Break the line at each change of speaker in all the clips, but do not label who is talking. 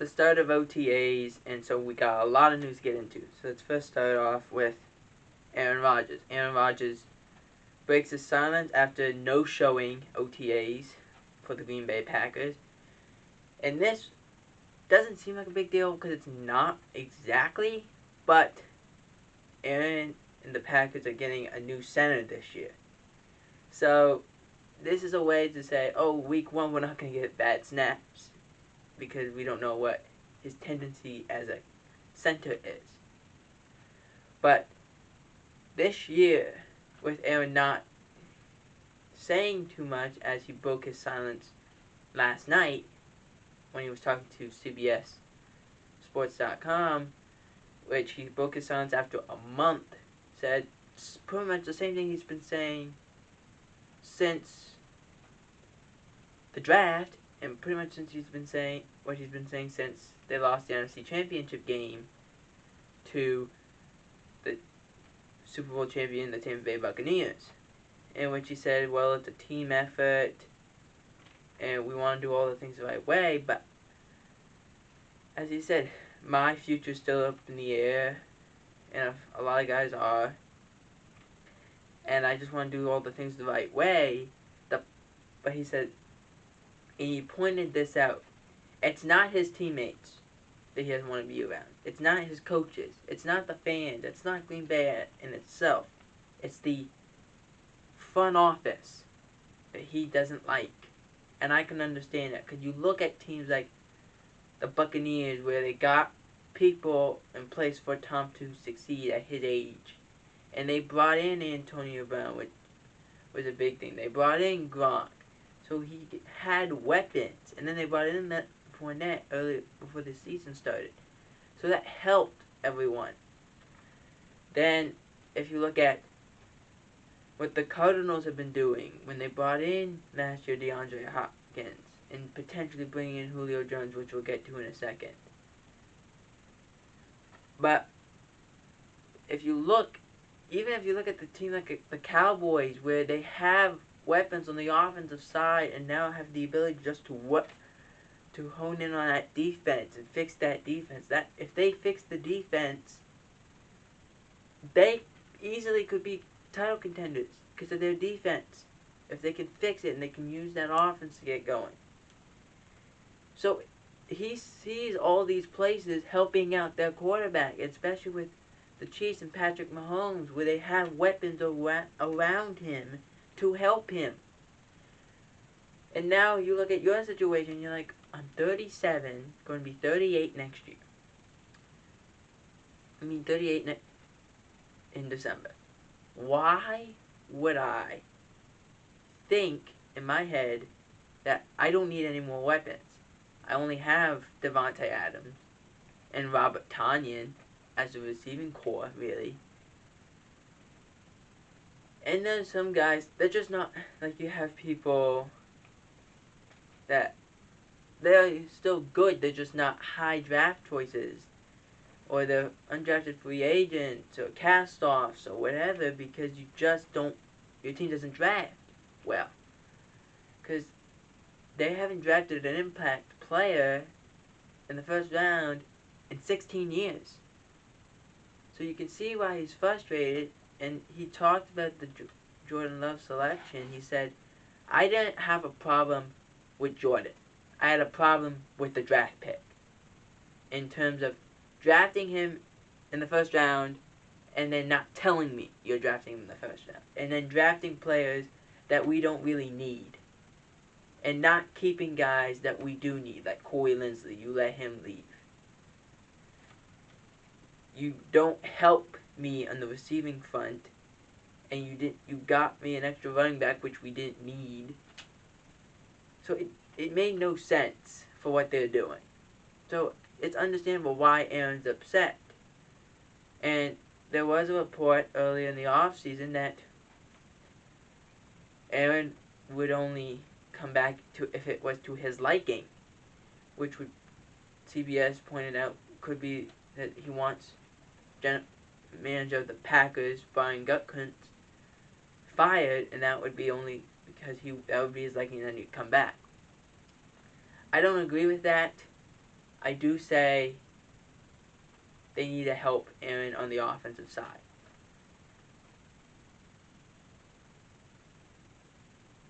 the start of OTAs, and so we got a lot of news to get into. So let's first start off with Aaron Rodgers. Aaron Rodgers breaks his silence after no showing OTAs for the Green Bay Packers. And this doesn't seem like a big deal because it's not exactly, but Aaron and the Packers are getting a new center this year. So this is a way to say, oh, week one we're not going to get bad snaps because we don't know what his tendency as a center is. But this year, with Aaron not saying too much as he broke his silence last night when he was talking to CBS Sports.com, which he broke his silence after a month, said pretty much the same thing he's been saying since the draft, and pretty much since he's been saying what he's been saying since they lost the NFC Championship game to the Super Bowl champion, the Tampa Bay Buccaneers, in which he said, well, it's a team effort, and we want to do all the things the right way, but as he said, my future's still up in the air, and a lot of guys are, and I just want to do all the things the right way. But he said, and he pointed this out, it's not his teammates that he doesn't want to be around. It's not his coaches. It's not the fans. It's not Green Bay in itself. It's the front office that he doesn't like. And I can understand that, because you look at teams like the Buccaneers where they got people in place for Tom to succeed at his age. And they brought in Antonio Brown, which was a big thing. They brought in Gronk. So he had weapons. And then they brought in that Fournette early before the season started. So that helped everyone. Then, if you look at what the Cardinals have been doing when they brought in last year DeAndre Hopkins and potentially bringing in Julio Jones, which we'll get to in a second. But if you look, even if you look at the team like the Cowboys, where they have weapons on the offensive side and now have the ability just to hone in on that defense and fix that defense. That if they fix the defense, they easily could be title contenders because of their defense. If they can fix it and they can use that offense to get going. So he sees all these places helping out their quarterback, especially with the Chiefs and Patrick Mahomes, where they have weapons around him to help him. And now you look at your situation, you're like, I'm 37, going to be 38 next year. 38 in December. Why would I think in my head that I don't need any more weapons? I only have Devontae Adams and Robert Tonyan as a receiving core, really. And then some guys, they're just not, like you have people that they're still good, they're just not high draft choices. Or they're undrafted free agents or cast-offs or whatever because you just don't, your team doesn't draft well. Because they haven't drafted an impact player in the first round in 16 years. So you can see why he's frustrated, and he talked about the Jordan Love selection. He said, I didn't have a problem with Jordan. I had a problem with the draft pick. In terms of drafting him in the first round and then not telling me you're drafting him in the first round. And then drafting players that we don't really need. And not keeping guys that we do need, like Corey Linsley. You let him leave. You don't help me on the receiving front, and you got me an extra running back, which we didn't need. So it made no sense for what they're doing. So it's understandable why Aaron's upset. And there was a report earlier in the offseason that Aaron would only come back to if it was to his liking, which would, CBS pointed out, could be that he wants manager of the Packers, Brian Gutekunst, fired, and that would be only because that would be his liking, and then he'd come back. I don't agree with that. I do say they need to help Aaron on the offensive side.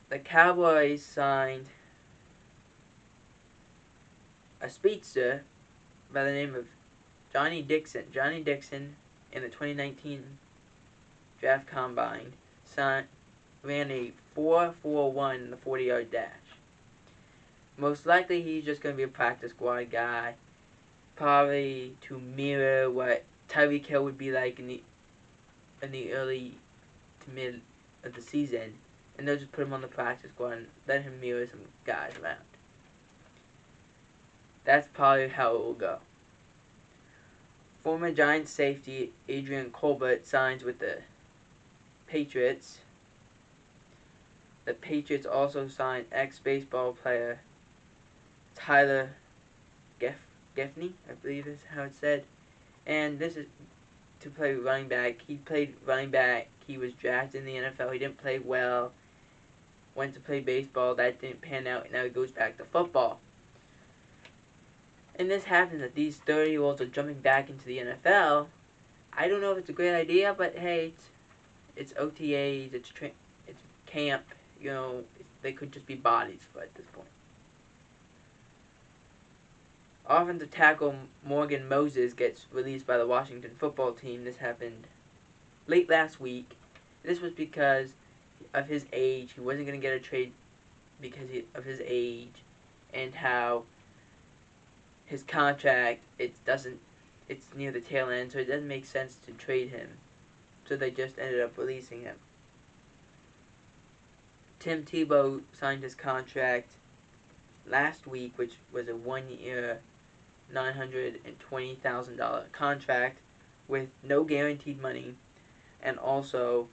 The Cowboys signed a speedster by the name of Johnny Dixon. Johnny Dixon, in the 2019 draft combine, ran a 4.41 in the 40-yard dash. Most likely he's just going to be a practice squad guy, probably to mirror what Tyreek Hill would be like in the early to mid of the season, and they'll just put him on the practice squad and let him mirror some guys around. That's probably how it will go. Former Giants safety Adrian Colbert signs with the Patriots. The Patriots also signed ex-baseball player Tyler Gaffney, I believe is how it's said. And this is to play running back. He played running back. He was drafted in the NFL. He didn't play well. Went to play baseball. That didn't pan out. And now he goes back to football. And this happens that these 30-year-olds are jumping back into the NFL. I don't know if it's a great idea, but hey, it's OTAs, it's camp. You know, they could just be bodies at this point. Offensive tackle Morgan Moses gets released by the Washington football team. This happened late last week. This was because of his age. He wasn't going to get a trade because of his age and how his contract, it's near the tail end, so it doesn't make sense to trade him. So they just ended up releasing him. Tim Tebow signed his contract last week, which was a 1-year, $920,000 contract with no guaranteed money, and also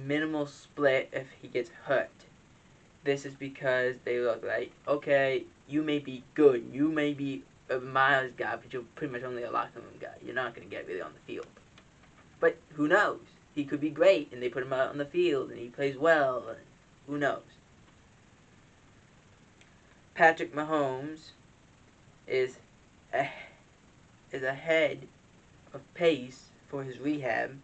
minimal split if he gets hurt. This is because they look like, okay, you may be good, you may be a miles guy, but you're pretty much only a locker room guy. You're not going to get really on the field. But who knows? He could be great, and they put him out on the field, and he plays well, and who knows? Patrick Mahomes is ahead of pace for his rehab,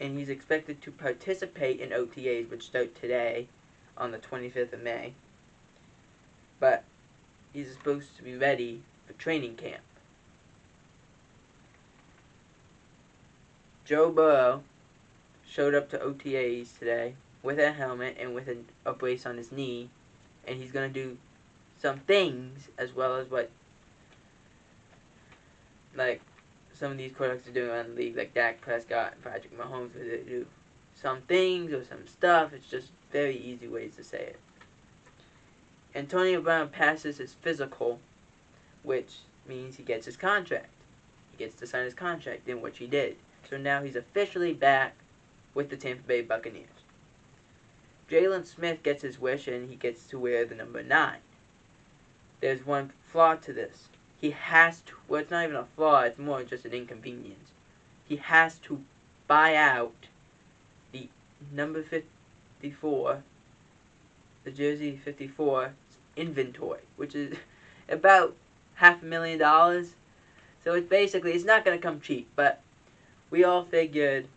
and he's expected to participate in OTAs, which start today on the 25th of May. But he's supposed to be ready for training camp. Joe Burrow showed up to OTAs today with a helmet and with a brace on his knee, and he's going to do some things as well as what like some of these quarterbacks are doing around the league, like Dak Prescott and Patrick Mahomes, where they do some things or some stuff. It's just very easy ways to say it. Antonio Brown passes his physical, which means he gets his contract. He gets to sign his contract, in which he did. So now he's officially back with the Tampa Bay Buccaneers. Jalen Smith gets his wish, and he gets to wear the number 9. There's one flaw to this. He has to, well, it's not even a flaw, it's more just an inconvenience. He has to buy out the number 54, the jersey 54 inventory, which is about $500,000. So it's basically, it's not going to come cheap, but we all figured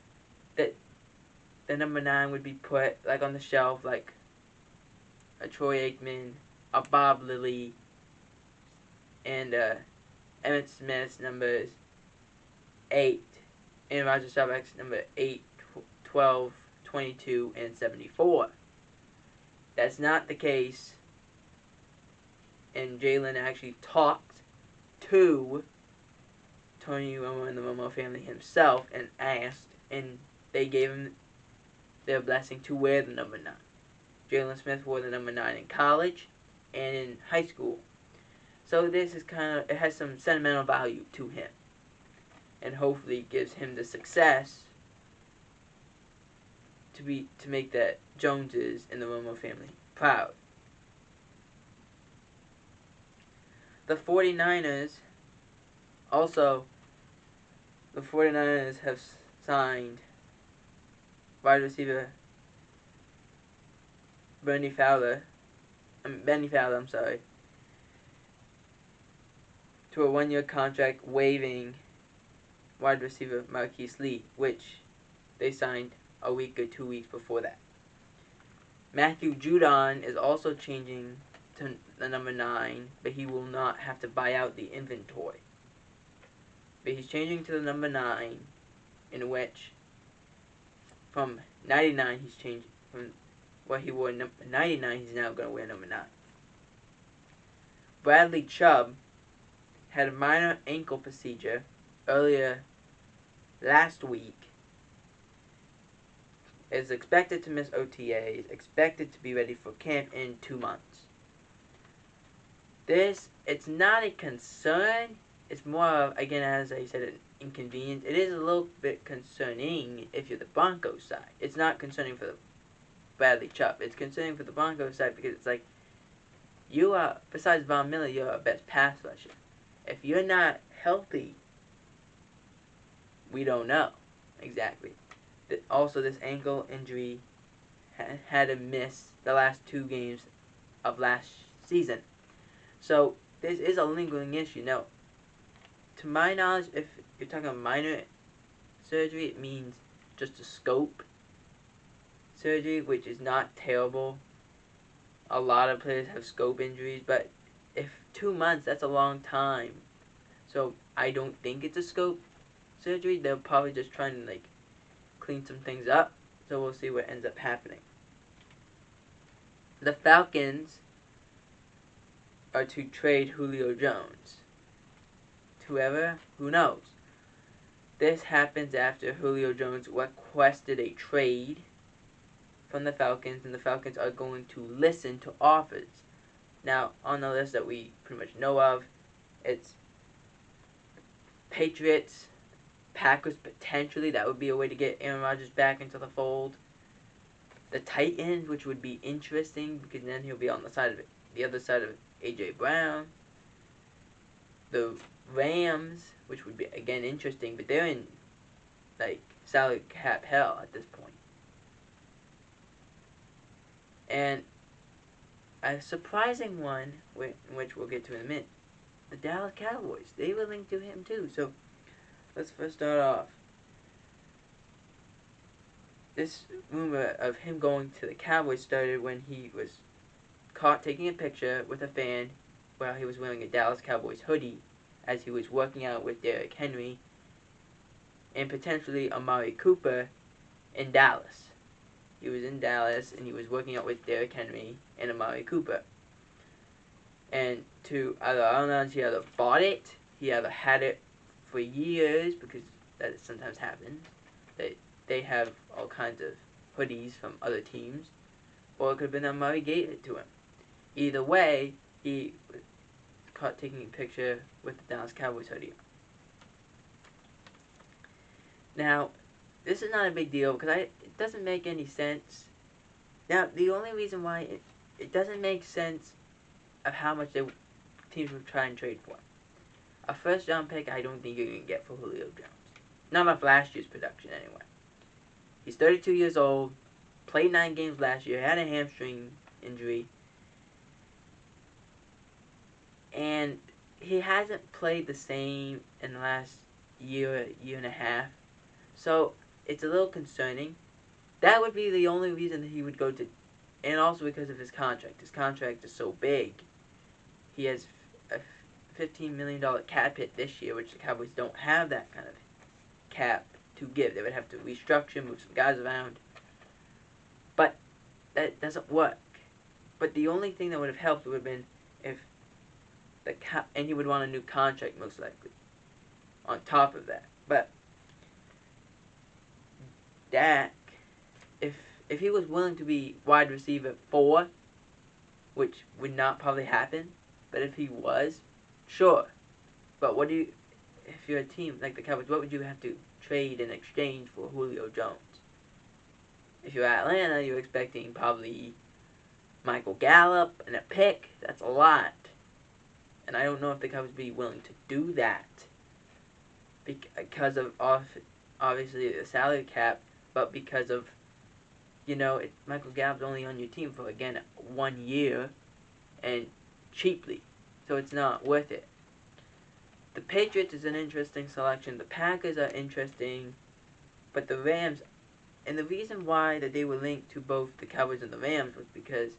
that the number 9 would be put like on the shelf, like a Troy Aikman, a Bob Lilly, and Emmitt Smith's numbers 8, and Roger Staubach's number 8, 12, 22, and 74. That's not the case, and Jalen actually talked to Tony Romo and the Romo family himself and asked, and they gave him their blessing to wear the number 9. Jalen Smith wore the number 9 in college and in high school. So this is it has some sentimental value to him, and hopefully gives him the success to make the Joneses and the Romo family proud. The 49ers have signed wide receiver Bernie Fowler Benny Fowler, I'm sorry, to a 1-year contract, waiving wide receiver Marquise Lee, which they signed a week or 2 weeks before that. Matthew Judon is also changing to the number 9, but he will not have to buy out the inventory. But he's changing to the number 9, in which from 99 he's changed from what he wore number 99, he's now going to wear number 9. Bradley Chubb had a minor ankle procedure earlier last week. Is expected to miss OTAs, expected to be ready for camp in 2 months. It's not a concern. It's more of, again, as I said, an inconvenience. It is a little bit concerning if you're the Broncos side. It's not concerning for the Bradley Chubb. It's concerning for the Broncos side because it's like, you are, besides Von Miller, you're our best pass rusher. If you're not healthy, we don't know exactly. Also, this ankle injury had to miss the last 2 games of last season. So, this is a lingering issue. Now, to my knowledge, if you're talking about minor surgery, it means just a scope surgery, which is not terrible. A lot of players have scope injuries, but if 2 months, that's a long time. So, I don't think it's a scope surgery. They're probably just trying to, clean some things up, so we'll see what ends up happening. The Falcons are to trade Julio Jones. Who knows? This happens after Julio Jones requested a trade from the Falcons, and the Falcons are going to listen to offers. Now, on the list that we pretty much know of, it's Patriots, Packers potentially. That would be a way to get Aaron Rodgers back into the fold. The Titans, which would be interesting because then he'll be on the other side of A.J. Brown. The Rams, which would be again interesting, but they're in salary cap hell at this point. And a surprising one, which we'll get to in a minute, the Dallas Cowboys. They were linked to him too. So let's first start off. This rumor of him going to the Cowboys started when he was caught taking a picture with a fan while he was wearing a Dallas Cowboys hoodie as he was working out with Derrick Henry and potentially Amari Cooper in Dallas. He was in Dallas and he was working out with Derrick Henry and Amari Cooper. And I don't know if he either bought it, he either had it for years, because that sometimes happens. They have all kinds of hoodies from other teams, or it could have been that Murray gave it to him. Either way, he was caught taking a picture with the Dallas Cowboys hoodie. Now, this is not a big deal because it doesn't make any sense. Now, the only reason why it doesn't make sense of how much the teams would try and trade for. A first-round pick, I don't think you're going to get for Julio Jones. Not off last year's production, anyway. He's 32 years old, played 9 games last year, had a hamstring injury, and he hasn't played the same in the last year and a half. So, it's a little concerning. That would be the only reason that he would go to, and also because of his contract. His contract is so big. He has a $15 million cap hit this year, which the Cowboys don't have that kind of cap to give. They would have to restructure, move some guys around. But that doesn't work. But the only thing that would have helped would have been if and he would want a new contract most likely on top of that. But Dak, if he was willing to be wide receiver 4, which would not probably happen, but if he was, sure. But if you're a team like the Cowboys, what would you have to trade in exchange for Julio Jones? If you're Atlanta, you're expecting probably Michael Gallup and a pick. That's a lot. And I don't know if the Cowboys would be willing to do that because of obviously the salary cap, but because of, Michael Gallup's only on your team for, again, 1 year. and cheaply, so it's not worth it. The Patriots is an interesting selection. The Packers are interesting, but the Rams, and the reason why that they were linked to both the Cowboys and the Rams was because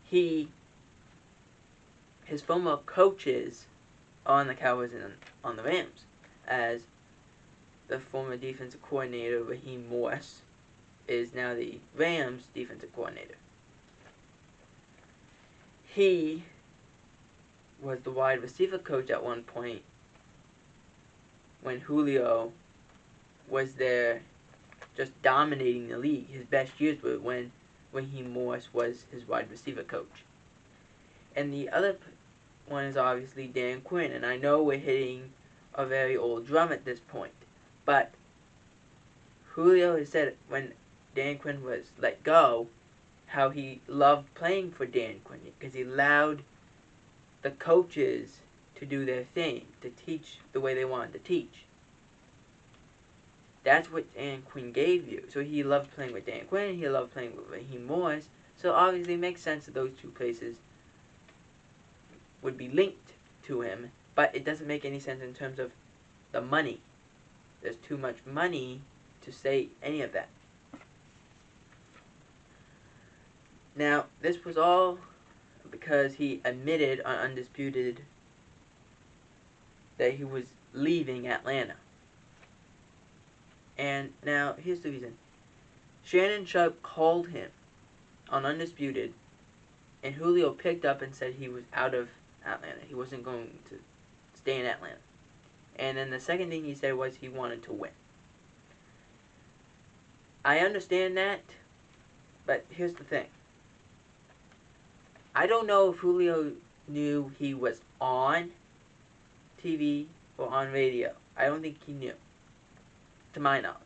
his former coaches on the Cowboys and on the Rams, as the former defensive coordinator Raheem Morris is now the Rams defensive coordinator. He was the wide receiver coach at one point when Julio was there just dominating the league. His best years were when Raheem Morris was his wide receiver coach. And the other one is obviously Dan Quinn, and I know we're hitting a very old drum at this point, but Julio has said when Dan Quinn was let go, how he loved playing for Dan Quinn because he allowed the coaches to do their thing, to teach the way they wanted to teach. That's what Dan Quinn gave you. So he loved playing with Dan Quinn, he loved playing with Raheem Morris, so obviously it makes sense that those two places would be linked to him, but it doesn't make any sense in terms of the money. There's too much money to say any of that. Now, this was all because he admitted on Undisputed that he was leaving Atlanta. And now, here's the reason. Shannon Sharpe called him on Undisputed, and Julio picked up and said he was out of Atlanta. He wasn't going to stay in Atlanta. And then the second thing he said was he wanted to win. I understand that, but here's the thing. I don't know if Julio knew he was on TV or on radio. I don't think he knew, to my knowledge.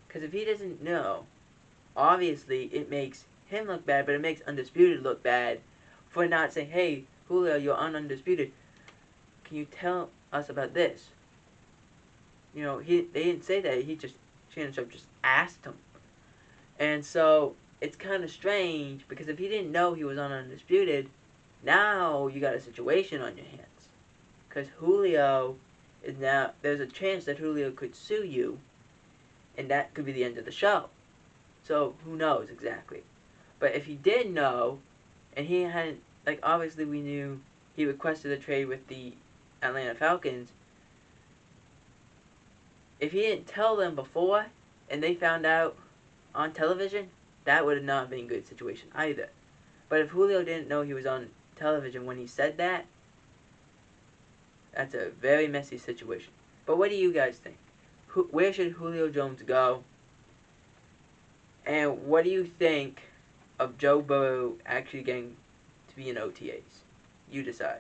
Because if he doesn't know, obviously it makes him look bad, but it makes Undisputed look bad for not saying, hey, Julio, you're on Undisputed. Can you tell us about this? You know, they didn't say that. Shannon Sharpe just asked him. And so it's kind of strange because if he didn't know he was on Undisputed, now you got a situation on your hands. Because Julio is now, there's a chance that Julio could sue you, and that could be the end of the show. So who knows exactly. But if he did know, and he hadn't, like obviously we knew he requested a trade with the Atlanta Falcons. If he didn't tell them before, and they found out on television, that would have not been a good situation either. But if Julio didn't know he was on television when he said that, that's a very messy situation. But what do you guys think? Where should Julio Jones go? And what do you think of Joe Burrow actually getting to be in OTAs? You decide.